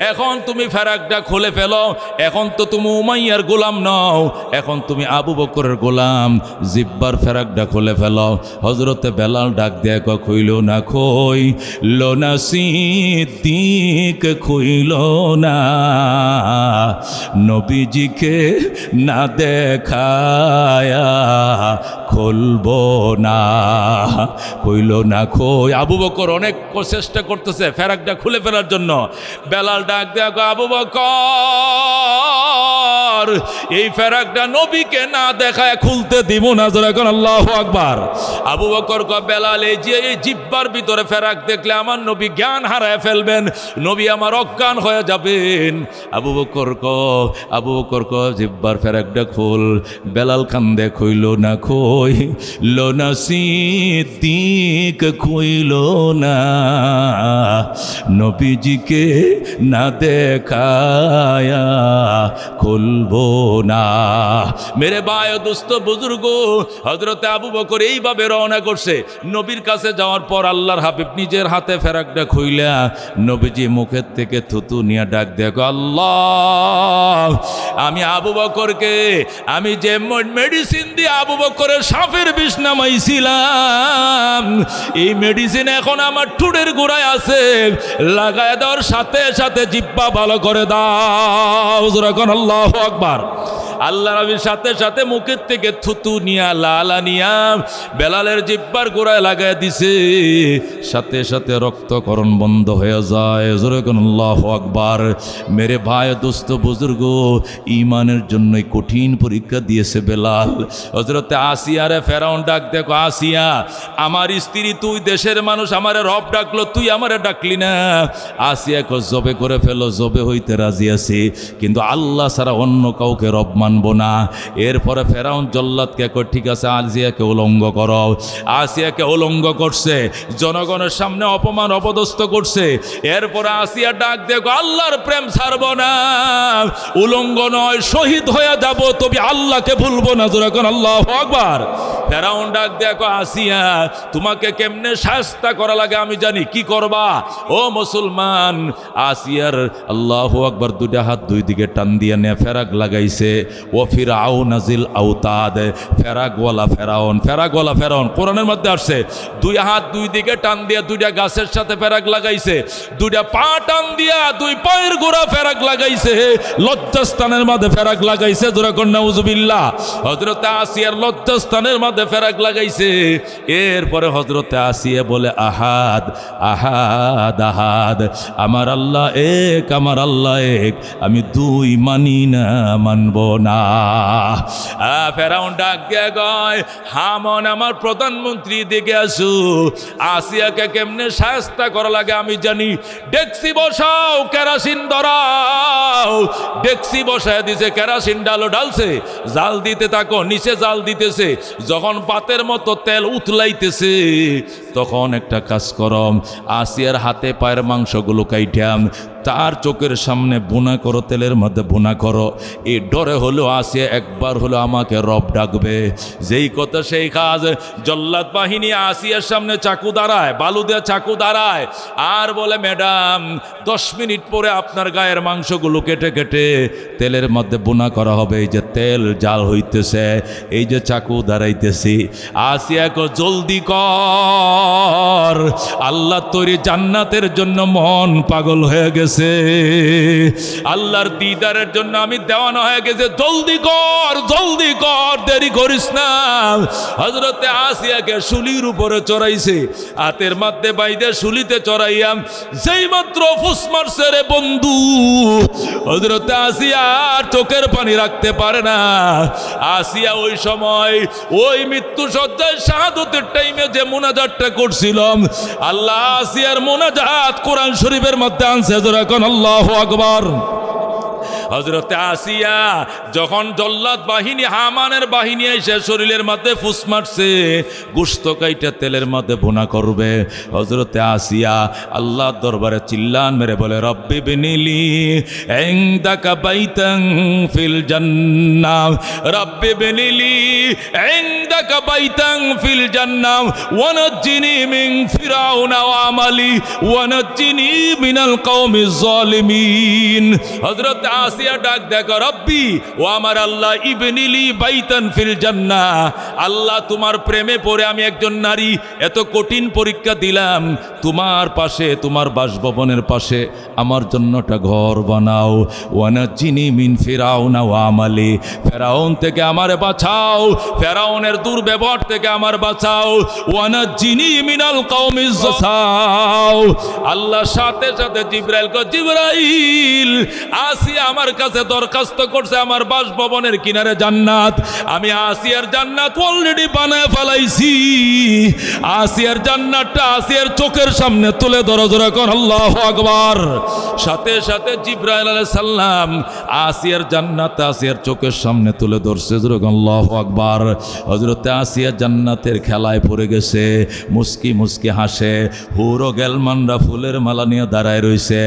এখন তুমি ফেরাকটা খুলে ফেলো, এখন তো তুমি উমাইয়ার গোলাম নও, এখন তুমি আবু বকরের গোলাম, জিব্বার ফেরাকটা খুলে ফেলো। হযরতে বেলাল ডাক দেখো খুইল না, খইল না সিদ্দিক, খুইল না নবীজিকে না দেখায়া খুলবো না, কইল না খই। আবু বকর অনেক চেষ্টা করতেছে ফেরাকটা খুলে ফেলার জন্য। বেলাল ডাক দেখো আবু বকর, এই ফেরাকটা নবীকে না দেখায় খুলতে দিব না, যখন আল্লাহু আকবার। আবু বকর কয় বেলাল, এই যে এই জিব্বার ভিতরে ফেরাক দেখলে আমার নবী জ্ঞান হারায় ফেলবেন, নবী আমার অজ্ঞান হয়ে যাবেন। আবু বকর জিব্বার ফেরাকটা খোল। বেলাল কান্দে, খইল না খইল না সিদ্দিক, খইল না নবীজিকে না দেখায়া খুলবো না। মেরে ভাই ও দোস্ত বুজুর্গ, হযরতে আবু বকর এইভাবে রওনা করছে। নবীর কাছে যাওয়ার পর আল্লাহর হাবিব নিজের হাতে ফেরাকটা খুইলা নবীজি মুখের থেকে থুতু নিয়ে ডাক দেখো, আল্লাহ, আমি আবু বকরকে, আমি যে মেডিসিন দিয়ে আবু বকরের সাপের বিষ নামাইছিলাম, এই মেডিসিন এখন আমার ঠোঁটের গোড়ায় আছে, লাগায় দেওয়ার সাথে সাথে জিব্বা ভালো করে দাও, যখন আল্লাহু আকবার। আল্লাহ নবীর সাথে সাথে মুখের থেকে থুতু নিয়া লালা নিয়া বেলালের জিব্বার গোড়ায় লাগায় দিছে, সাথে সাথে রক্তকরণ বন্ধ হয়ে যায়, যখন আল্লাহু আকবার। মেরে ভাই দোস্ত বুজুর্গ, ইমানের জন্যই কঠিন পরীক্ষা দিয়েছে বেলাল। হযরতে আসিয়ারে ফেরাউন ডাক দেখো, আসিয়া আমার স্ত্রী, তুই দেশের মানুষ, আমারে রব ডাকলো, তুই আমারে ডাকলি না। আসিয়াকে জবে করে ফেলো, জবে হইতে রাজি আছি, কিন্তু আল্লাহ ছাড়া অন্য কাউকে রব মানবো না। এরপরে ফেরাউন জল্লাদকে কই, ঠিক আছে আসিয়াকে উলঙ্গ করো। আসিয়াকে উলঙ্গ করছে, জনগণের সামনে অপমান অপদস্থ করছে। এরপরে আসিয়া ডাক দেখো, আল্লাহর প্রেম ছাড়বো না, উলঙ্গ নয় শহীদ হয়ে যাব, তবে আল্লাহকে ভুলবো না, যখন আল্লাহু আকবার। ফেরাউন ডাক দেখো, আসিয়া তোমাকে কেমনে শাস্তা করা লাগে আমি জানি, কি করবা ও মুসলমান। আসিয়ার আল্লাহু আকবার 2টা হাত 2 দিকে টান দিয়ে নিয়ে ফেরাক লাগাইছে। ও ফিরআউন নাজিল আওতাদ, ফেরাকওয়ালা ফেরাউন, ফেরাকওয়ালা ফেরাউন কোরআনের মধ্যে আসছে। 2 হাত 2 দিকে টান দিয়ে 2টা গাছের সাথে ফেরাক লাগাইছে, 2টা পা টান দিয়া 2 পায়ের গোড়া ফেরাক লাগাইছে, লজ্জাস্থানের মধ্যে ফেরাক লাগাইছে, যখন নাউজুবিল্লাহ। হযরতে আসিয়ার লজ্জাস্থানের মধ্যে ফেরাক লাগাইছে। এরপরে হযরতে আসিয়া বলে, আহাদ আহাদ আহাদ, আমার আল্লাহ এক, আমার আল্লাহ এক, আমি 2 মানি না, মানব না। ফেরাউন ডাক দিয়ে কয়, হামন আমার প্রধানমন্ত্রী দিকে আসু, আসিয়াকে কেমনে শায়েস্তা করা লাগে আমি জানি। ডেক্সি বসাও, কেরাসিন ধরাও। ডেক্সি বসায় দিছে, কেরাসিন ঢালছে, জাল দিতে থাকো, নিচে জাল দিতেছে, যখন পাতের মতো তেল উতলাইতেছে, তখন একটা কাজ করম, আসিয়ার হাতে পায়ের মাংসগুলো কাইটাম, তার চোখের সামনে বোনা করো, তেলের মধ্যে বোনা করো। এই ডরে হলো আসিয়া একবার হলো আমাকে রব ডাকবে, যেই কথা সেই কাজ। জল্লাদ বাহিনী আসিয়ার সামনে চাকু দাঁড়ায়, বালু দেওয়া চাকু দাঁড়ায়, আর বলে, ম্যাডাম 10 মিনিট পরে আপনার গায়ের মাংসগুলো কেটে কেটে তেলের মধ্যে বোনা করা হবে। এই যে তেল জাল হইতেছে, এই যে চাকু দাঁড়াইতেছি। আসিয়াকে জলদি কর, আল্লাহ তৈরি জান্নাতের জন্য মন পাগল হয়ে গেছে। গেছে, আল্লাহর দিদারের জন্য আমি দেওয়ানা হয়ে গেছে, জলদি কর জলদি কর, দেরি করিস না। হযরতে আসিয়াকে শুলির উপরে চড়াইছে, হাতের মধ্যে বাইদে শুলিতে চড়াইয়া যেই মাত্র ফুস মারছে রে বন্ধু, হযরতে আসিয়া আর চোখের পানি রাখতে পারে না। আসিয়া ওই সময় ওই মৃত্যু সজ্জায় শাহাদতের টাইমে যে মুনাজাতটা করছিলাম, আল্লাহ আসিয়ার মুনাজাত কোরআন শরীফের মধ্যে আনছে, যারা কোন আল্লাহু আকবার। হযরতে আসিয়া যখন জল্লাদ বাহিনী, হামানের বাহিনী এসে শরীরের মধ্যে ফুস মারছে, গোশত কাইটা তেলের মধ্যে ভুনা করবে, হযরতে আসিয়া আল্লাহর দরবারে চিল্লান মেরে বলে, রব্বি বিনিলি ইনদাকা বাইতান ফিল জান্নাহ, রব্বি বিনিলি ইনদাকা বাইতান ফিল জান্নাহ ওয়ানাজ্জিনি মিন ফিরাউনা ওয়া আমালি ওয়ানাজ্জিনি মিনাল কওমিজ জালিমিন। হযরতে আসিয়া ডাক দেখো, রব্বি, ও আমার আল্লাহ, ইবনিলি বাইতান ফিল জান্নাহ, আল্লাহ তোমার প্রেমে পড়ে আমি একজন নারী এত কঠিন পরীক্ষা দিলাম, তোমার পাশে, তোমার বাসভবনের পাশে আমার জন্য একটা ঘর বানাও। ওয়ানাজ্জিনি মিন ফিরাউনা ওয়া আমালি, ফেরাউন থেকে আমারে বাঁচাও, ফেরাউনের দুর্ব্যবহার থেকে আমার বাঁচাও। ওয়ানাজ্জিনি মিনাল কওমিজ জালিমিন। আল্লাহ সাথে সাথে জিবরাইল কো, জিবরাইল, আসিয়া আমার কাছে দরখাস্ত করছে আমার বাসভবনের কিনারে জান্নাত, আমি আসিয়ার জান্নাত অলরেডি বানায় ফেলাইছি, আসিয়ার জান্নাতটা আসিয়ার চোখের সামনে তুলে ধরো, জোরে কোন আল্লাহু আকবার। সাথে সাথে জিবরাইল আলাইহিস সালাম আসিয়ার জান্নাত আসিয়ার চোখের সামনে তুলে ধরছে, জোরে কোন আল্লাহু আকবার। হযরতে আসিয়া জান্নাতের খেলায় পড়ে গেছে, মুস্কি মুস্কি হাসে, হুর ও গেলমানরা ফুলের মালা নিয়ে দাঁড়ায় রইছে।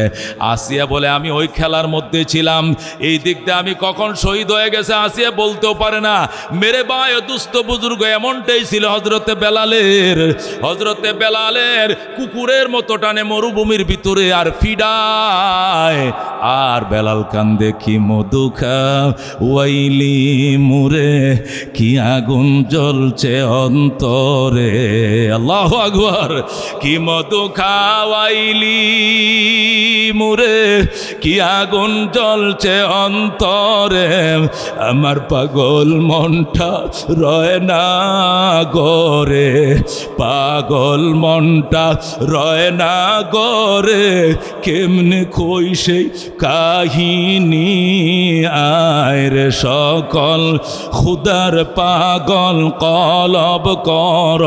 আসিয়া বলে, আমি ওই খেলার মধ্যে ছিলাম, এই দিক দিয়ে আমি কখন শহীদ হয়ে গেছে আসিয়া বলতেও পারে না। মেরে ভাই ও দুস্থ বুজুর্গ এমনটাই ছিল হযরতে বেলালের। হযরতে বেলালের কুকুরের মতো টানে মরুভূমির ভিতরে আর ফিডায়, আর বেলাল কান্দে, কি মধু খাওয়াইলি মুরে, কি আগুন জ্বলছে অন্তরে, আল্লাহু আকবার। কি মধু খাওয়াইলি মুরে, কি আগুন জ্বলছে অন্তরে, আমার পাগল মনটা রয় না গরে, পাগল মনটা রয় না গরে, কেমনে কই সেই কাহিনী, আয় রে সকল খুদার পাগল কলব কর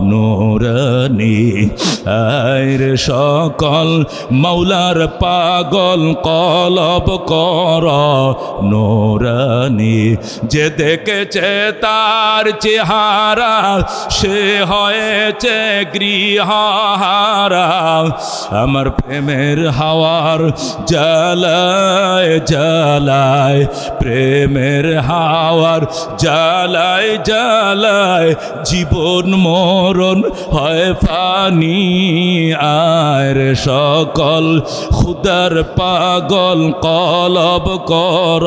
নুরানি, আয় রে সকল মৌলার পাগল কলব কর নুরানি। যে দেখেছে তার চেহারা সে হয়েছে গৃহহারা, আমার প্রেমের হাওয়ার জ্বালায় জ্বালায়, প্রেমের হাওয়ার জ্বালায় জ্বালায়, জীবন মরণ হয় ফানি, আয় রে সকল খুদার পাগল কলব কর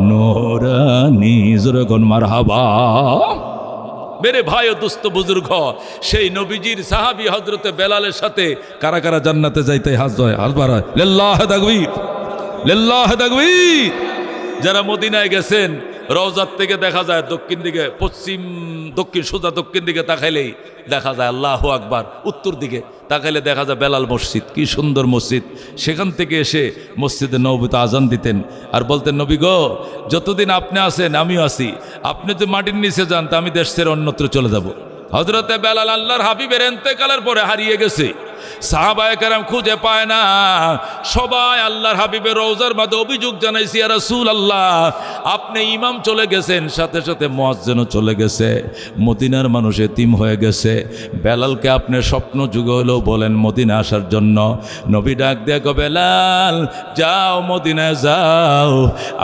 নুরানি, জোরে কোন মারহাবা। মেরে ভাই ও দুস্থ বুজুর্গ, সেই নবীজির সাহাবী হযরতে বেলালের সাথে কারা কারা জান্নাতে যাইতে হাত বাড়ায়, লিল্লাহি তাকবীর, লিল্লাহি তাকবীর। যারা মদিনায় গেছেন, রওজার থেকে দেখা যায় দক্ষিণ দিকে, দক্ষিণ সোজা দক্ষিণ দিকে তাকাইলেই দেখা যায় আল্লাহু আকবার, উত্তর দিকে তাকাইলে দেখা যায় বেলাল মসজিদ, কি সুন্দর মসজিদ। সেখান থেকে এসে মসজিদে নববীতে আজান দিতেন আর বলতেন, নবী গো, যতদিন আপনি আছেন আমিও আছি, আপনি যদি মাটির নিচে যান তা আমি দেশ ছেড়ে অন্যত্র চলে যাব। হযরতে বেলাল আল্লাহর হাবিবের ইন্তেকালের পরে হারিয়ে গেছে, সাহাবায়ে কেরাম খুঁজে পায় না, সবাই আল্লাহর হাবিবের রওজার মধ্যে অভিযোগ জানাইছে, ইয়া রাসূলুল্লাহ, আপনি ইমাম চলে গেছেন, সাথে সাথে মুয়াজ্জিনও চলে গেছে, মদিনার মানুষ এতিম হয়ে গেছে, বেলালকে আপনি স্বপ্ন যুগে হলেও বলেন মদিনা আসার জন্য। নবী ডাক দিয়ে কয়, বেলাল যাও, মদিনায় যাও,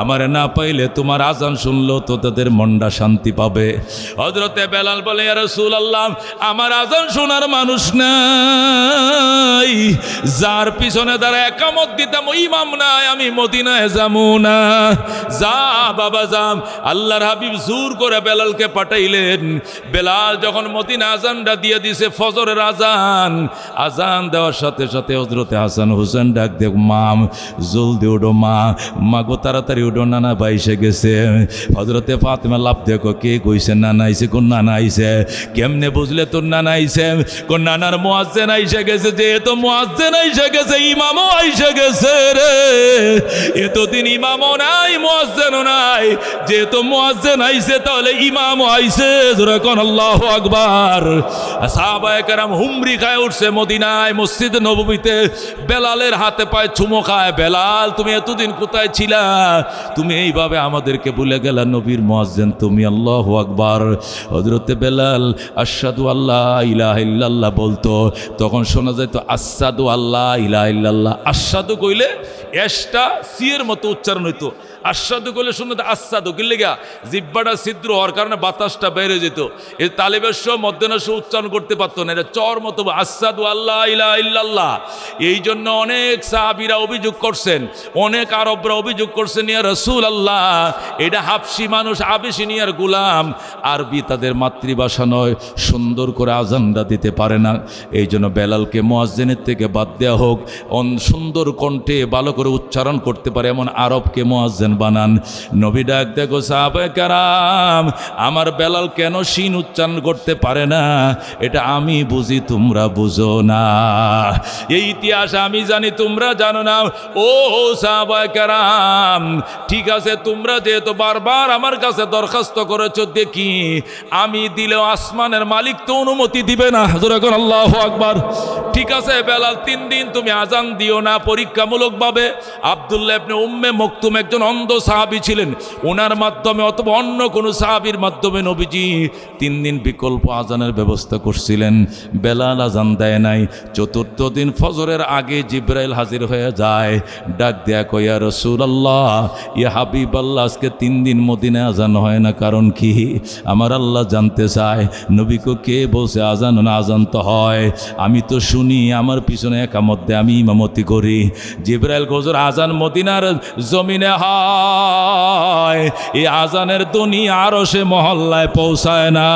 আমারে না পাইলে তোমার আজান শুনলো তো তাদের মনটা শান্তি পাবে। হযরতে বেলাল বলে, ইয়া রাসূলুল্লাহ, আমার আজান শোনার মানুষ না, নাই, যার পিছনে দ্বারা একামত দিতাম ওই ইমাম নাই, আমি মদিনায় যাবো না। যা বাবা যাম। আল্লাহর হাবিব জোর করে বেলালকে পাঠাইলেন। বেলাল যখন মদিনা আজানটা দিয়ে দিছে, ফজরের আজান, আজান দেওয়ার সাথে সাথে হযরতে হাসান হোসেন ডাক দেখ, মাম জলদি উঠো মা, মা গো তাড়াতাড়ি উঠো, নানা বাইসে গেছে। হযরতে ফাতেমা লাভ দেখো, কে কইছে নানা আইছে? কোন নানা আইছে? কেমনে বুঝলে তোর নানা আইছে? কোন নানার মুয়াজ্জিন আইসে গেছে। যেহেতু মুয়াজ্জিন আইসে গেছে, ইমামও আইসে গেছে রে। এতদিন ইমামও নাই, মুয়াজ্জিনও নাই, যেহেতু মুয়াজ্জিন আইছে তাহলে ইমামও আইছে। জোরে কোন আল্লাহু আকবার। সাহাবায়ে কেরাম হুমরি খায় উঠছে মদিনায়, মসজিদ নববীতে বেলালের হাতে পায়ে চুমো খায়। বেলাল, তুমি এতদিন কোথায় ছিলা? তুমি এইভাবে আমাদেরকে ভুলে গেলা, নবীর মুয়াজ্জিন তুমি। আল্লাহু আকবার। হযরতে বেলাল আশহাদু আল্লাহ ইলাহা ইল্লাল্লাহ বলতো, তখন শোনা যেত আশহাদু আল্লাহ ইলাহা ইল্লাল্লাহ। আশহাদু কইলে এসটা সিয়ের মতো উচ্চারণ হইতো, আশহাদু কইলে শুনে আশহাদু কিনলে গা জিব্বাটা ছিদ্র হওয়ার কারণে বাতাসটা বেড়ে যেত। এই তালিবের সহ মধ্যনাস উচ্চারণ করতে পারতো না, এটা চর মতো আশহাদু আল্লাহ ইলাহা ইল্লাল্লাহ। এই জন্য অনেক সাহাবীরা অভিযোগ করছেন, অনেক আরবরা অভিযোগ করছেন, ইয়া রাসূলুল্লাহ এটা হাবশি মানুষ, আবিসিনিয়ার গোলাম, আরবি তাদের মাতৃভাষা নয়, সুন্দর করে আজানটা দিতে পারে না। এই জন্য বেলালকে মুয়াজ্জিনের থেকে বাদ দেওয়া হোক, সুন্দর কণ্ঠে ভালো করে উচ্চারণ করতে পারে এমন আরবকে মুয়াজ্জিন বানান। নবী ডাক দেখো, সাহাবায়ে কেরাম আমার বেলাল কেন শিন উচ্চারণ করতে পারে না, এটা আমি বুঝি, তোমরা বুঝো না। এই ইতিহাস আমি জানি, তোমরা জানো না। ও সাহাবায়ে কেরাম, ঠিক আছে, তোমরা যেহেতু বারবার আমার কাছে দরখাস্ত করেছো, দেখি আমি দিলেও আসমানের মালিক তো অনুমতি দিবে না। জোরে করে আল্লাহু আকবার। ঠিক আছে বেলাল, 3 দিন তুমি আজান দিও না পরীক্ষামূলকভাবে। আব্দুল্লাহ ইবনে উম্মে মকতুম একজন অন্ধ সাহাবী ছিলেন, ওনার মাধ্যমে অথবা অন্য কোনো সাহাবীর মাধ্যমে নবীজি 3 দিন বিকল্প আজানের ব্যবস্থা করছিলেন। বেলাল আজান দেয় নাই। 4th দিন ফজরের আগে জিবরাইল হাজির হয়ে যায়, ডাক দেয়া কয়, ইয়া রাসূলুল্লাহ ইয়া হাবিবাল্লাহ, আজকে 3 দিন মদিনায় আজান হয় না, কারণ কি? আমার আল্লাহ জানতে চায়। নবীকে কে বলছে আজান না? আজান তো হয়, আমি তো শুনি, আমার পিছনে একামত দেয়, আমি ইমামতি করি। জিবরাইল হুজুর আজান মদিনার জমিনে হয়, এই আজানের ধ্বনি আরশে মহল্লায় পৌঁছায় না।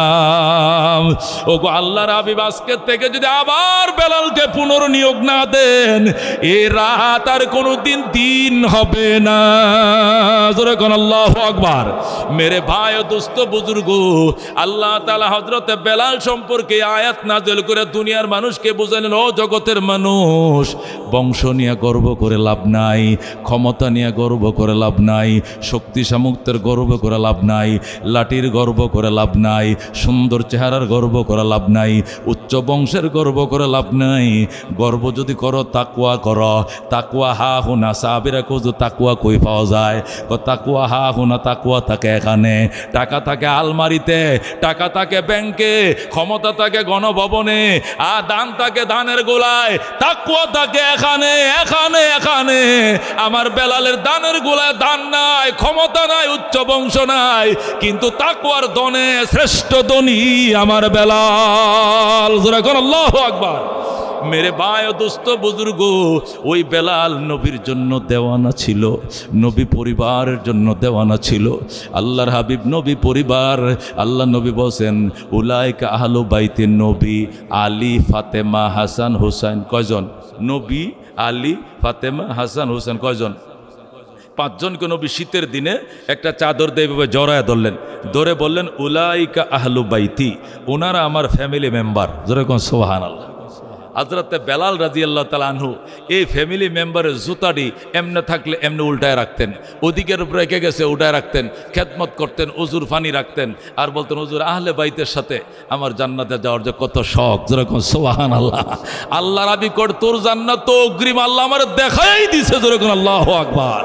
ও গো আল্লাহর হাবিব, আজকে থেকে যদি আবার বেলালকে পুনর্নিয়োগ না দেন, এই রাত আর কোনোদিন দিন হবে না। জোরে কোন আল্লাহু আকবার। মেরে ভাই ও দোস্ত বুজুর্গ, আল্লাহ তাআলা হযরতে বেলাল সম্পর্কে আয়াত নাযিল করে দুনিয়ার মানুষকে বুঝালেন, ও জগতের মানুষ, বংশ নিয়ে গর্ব করে লাভ নাই, ক্ষমতা নিয়ে গর্ব করে লাভ নাই, শক্তি সামর্থ্যের গর্ব করে লাভ নাই, লাঠির গর্ব করে লাভ নাই, সুন্দর চেহারার গর্ব করে লাভ নাই, উচ্চ বংশের গর্ব করে লাভ নাই। গর্ব যদি করো তাকওয়া করো। তাকওয়া হা হুনা, সাহাবীরা কইতো তাকওয়া কই পাওয়া যায়? তাকওয়া হা হুনা, তাকওয়া থাকে এখানে। টাকা থাকে আলমারিতে, টাকা থাকে ব্যাংকে, ক্ষমতা থাকে গণভবনে, আর দান থাকে ধানের গোলায়। তাকওয়া থাকে এখানে এখানে এখানে। আমার বেলালের দানের গোলায় দান নাই, ক্ষমতা নাই, উচ্চ বংশ নাই, কিন্তু তাকওয়ার দনে শ্রেষ্ঠ ধনী আমার বেলাল। জোরে কোন আল্লাহু আকবার। মেরে ভাই ও দোস্ত বুজুর্গ, ওই বেলাল নবীর জন্য দেওয়ানা ছিল, নবী পরিবারের জন্য দেওয়ানা ছিল। আল্লাহর হাবিব নবী পরিবার, আল্লাহ নবী বলছেন উলাইকা আহলু বাইতে নবী, আলী ফাতেমা হাসান হুসাইন। কয়জন? নবী, আলী, ফাতেমা, হাসান, হুসাইন। কয়জন? 5 জনকে নবী শীতের দিনে একটা চাদর দিয়ে এভাবে জড়ায় ধরলেন, ধরে বললেন উলাইকা আহলু বাইতি, ওনারা আমার ফ্যামিলি মেম্বার। যেরকম সুবহানাল্লাহ। হযরতে বেলাল রাদিয়াল্লাহু তাআলা আনহু এই ফ্যামিলি মেম্বারের জুতাটি এমনে থাকলে এমনি উল্টায় রাখতেন, ওদিকের উপরে রেখে গেছে উল্টায় রাখতেন, খেদমত করতেন, ওজুর পানি রাখতেন, আর বলতেন হুজুর আহলে বাইতের সাথে আমার জান্নাতে যাওয়ার যে কত শখ। যেরকম সুবহানাল্লাহ। আল্লাহ রাবি কর, তোর জান্নাত তো অগ্রিম আল্লাহ আমার দেখাই দিছে। যেরকম আল্লাহু আকবার।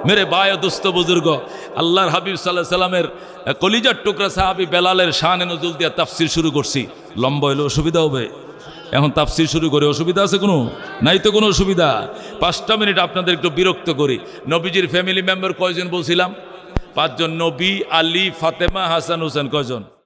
মেরে ভাই ও দোস্ত বুজুর্গ, আল্লাহর হাবিব সাল্লাল্লাহু আলাইহি সাল্লামের কলিজার টুকরা সাহাবী বেলালের শানে নজুল দিয়ে তাফসীর শুরু করছি। লম্বা হইলে অসুবিধা হবে, এখন তাফসীর শুরু করে অসুবিধা আছে কোনো? নাই তো কোনো অসুবিধা। 5টা মিনিট আপনাদের একটু বিরক্ত করি। নবীজির ফ্যামিলি মেম্বার কয়জন বলছিলাম? 5 জন। নবী, আলী, ফাতেমা, হাসান, হুসেন। কয়জন?